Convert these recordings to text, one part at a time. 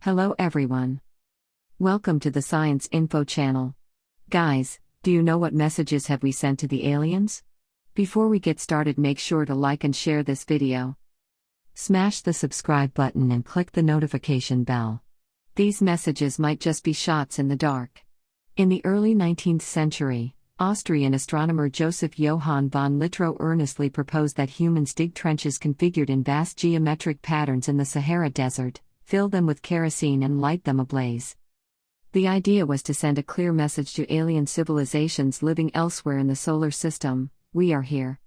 Hello everyone. Welcome to the Science Info channel. Guys, do you know what messages have we sent to the aliens? Before we get started, make sure to like and share this video. Smash the subscribe button and click the notification bell. These messages might just be shots in the dark. In the early 19th century, Austrian astronomer Joseph Johann Von Littrow earnestly proposed that humans dig trenches configured in vast geometric patterns in the Sahara Desert, fill them with kerosene and light them ablaze. The idea was to send a clear message to alien civilizations living elsewhere in the solar system: we are here.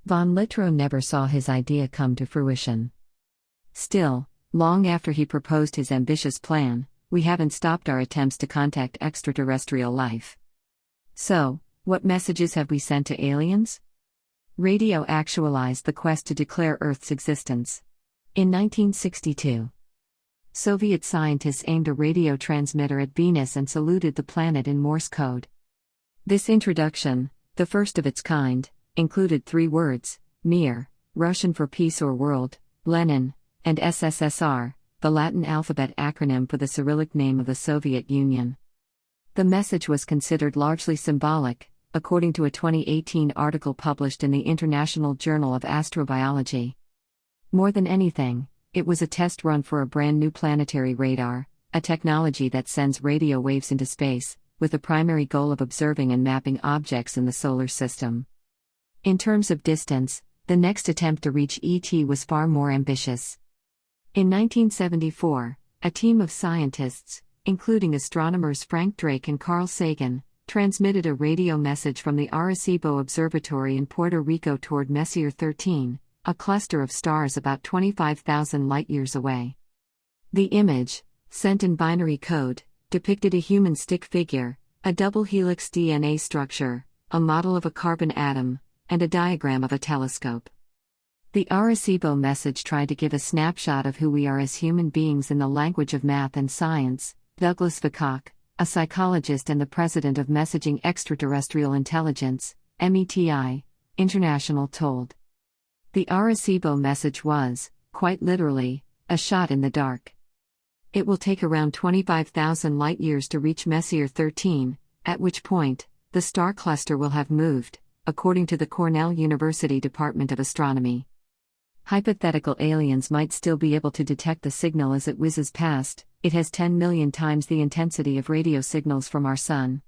Von Littrow never saw his idea come to fruition. Still, long after he proposed his ambitious plan, we haven't stopped our attempts to contact extraterrestrial life. So, what messages have we sent to aliens? Radio actualized the quest to declare Earth's existence. In 1962, Soviet scientists aimed a radio transmitter at Venus and saluted the planet in Morse code. This introduction, the first of its kind, included 3 words: Mir, Russian for peace or world, Lenin, and SSSR, the Latin alphabet acronym for the Cyrillic name of the Soviet Union. The message was considered largely symbolic, according to a 2018 article published in the International Journal of Astrobiology. More than anything, it was a test run for a brand new planetary radar, a technology that sends radio waves into space, with the primary goal of observing and mapping objects in the solar system. In terms of distance, the next attempt to reach ET was far more ambitious. In 1974, a team of scientists, including astronomers Frank Drake and Carl Sagan, transmitted a radio message from the Arecibo Observatory in Puerto Rico toward Messier 13, a cluster of stars about 25,000 light-years away. The image, sent in binary code, depicted a human stick figure, a double-helix DNA structure, a model of a carbon atom, and a diagram of a telescope. The Arecibo message tried to give a snapshot of who we are as human beings in the language of math and science. Douglas Vakoch, a psychologist and the president of Messaging Extraterrestrial Intelligence, METI, International, told. The Arecibo message was, quite literally, a shot in the dark. It will take around 25,000 light-years to reach Messier 13, at which point, the star cluster will have moved, according to the Cornell University Department of Astronomy. Hypothetical aliens might still be able to detect the signal as it whizzes past. It has 10 million times the intensity of radio signals from our Sun.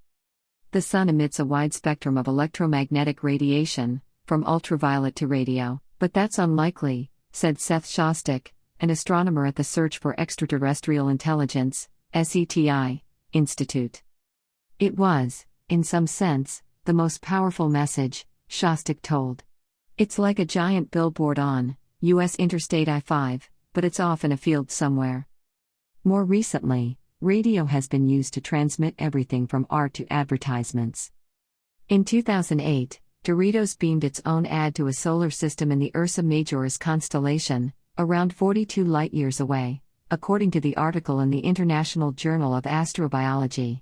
The Sun emits a wide spectrum of electromagnetic radiation, from ultraviolet to radio, but that's unlikely, said Seth Shostak, an astronomer at the Search for Extraterrestrial Intelligence, SETI, Institute. It was, in some sense, the most powerful message, Shostak told. It's like a giant billboard on U.S. Interstate I-5, but it's off in a field somewhere. More recently, radio has been used to transmit everything from art to advertisements. In 2008, Doritos beamed its own ad to a solar system in the Ursa Majoris constellation, around 42 light-years away, according to the article in the International Journal of Astrobiology.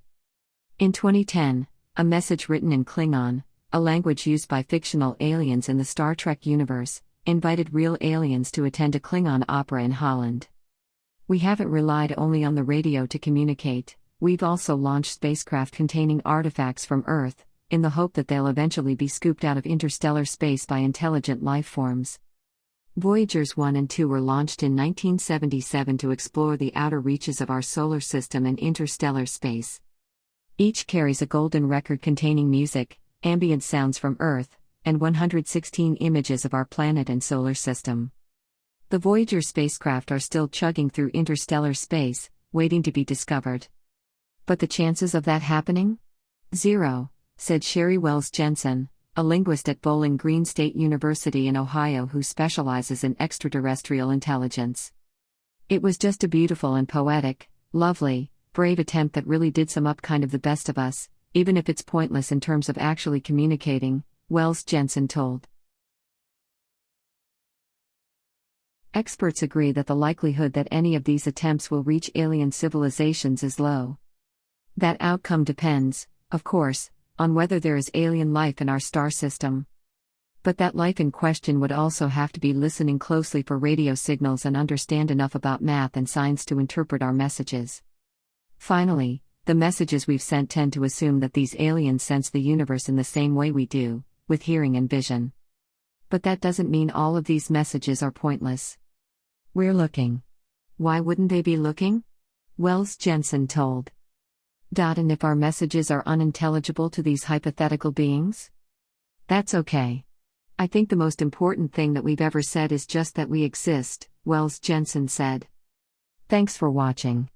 In 2010, a message written in Klingon, a language used by fictional aliens in the Star Trek universe, invited real aliens to attend a Klingon opera in Holland. We haven't relied only on the radio to communicate, we've also launched spacecraft containing artifacts from Earth, in the hope that they'll eventually be scooped out of interstellar space by intelligent life forms. Voyagers 1 and 2 were launched in 1977 to explore the outer reaches of our solar system and interstellar space. Each carries a golden record containing music, ambient sounds from Earth, and 116 images of our planet and solar system. The Voyager spacecraft are still chugging through interstellar space, waiting to be discovered. But the chances of that happening? 0, said Sheri Wells-Jensen, a linguist at Bowling Green State University in Ohio who specializes in extraterrestrial intelligence. It was just a beautiful and poetic, lovely, brave attempt that really did sum up kind of the best of us, even if it's pointless in terms of actually communicating, Wells-Jensen told. Experts agree that the likelihood that any of these attempts will reach alien civilizations is low. That outcome depends, of course, on whether there is alien life in our star system. But that life in question would also have to be listening closely for radio signals and understand enough about math and science to interpret our messages. Finally, the messages we've sent tend to assume that these aliens sense the universe in the same way we do, with hearing and vision. But that doesn't mean all of these messages are pointless. We're looking. Why wouldn't they be looking? Wells-Jensen told. And if our messages are unintelligible to these hypothetical beings? That's okay. I think the most important thing that we've ever said is just that we exist, Wells-Jensen said. Thanks for watching.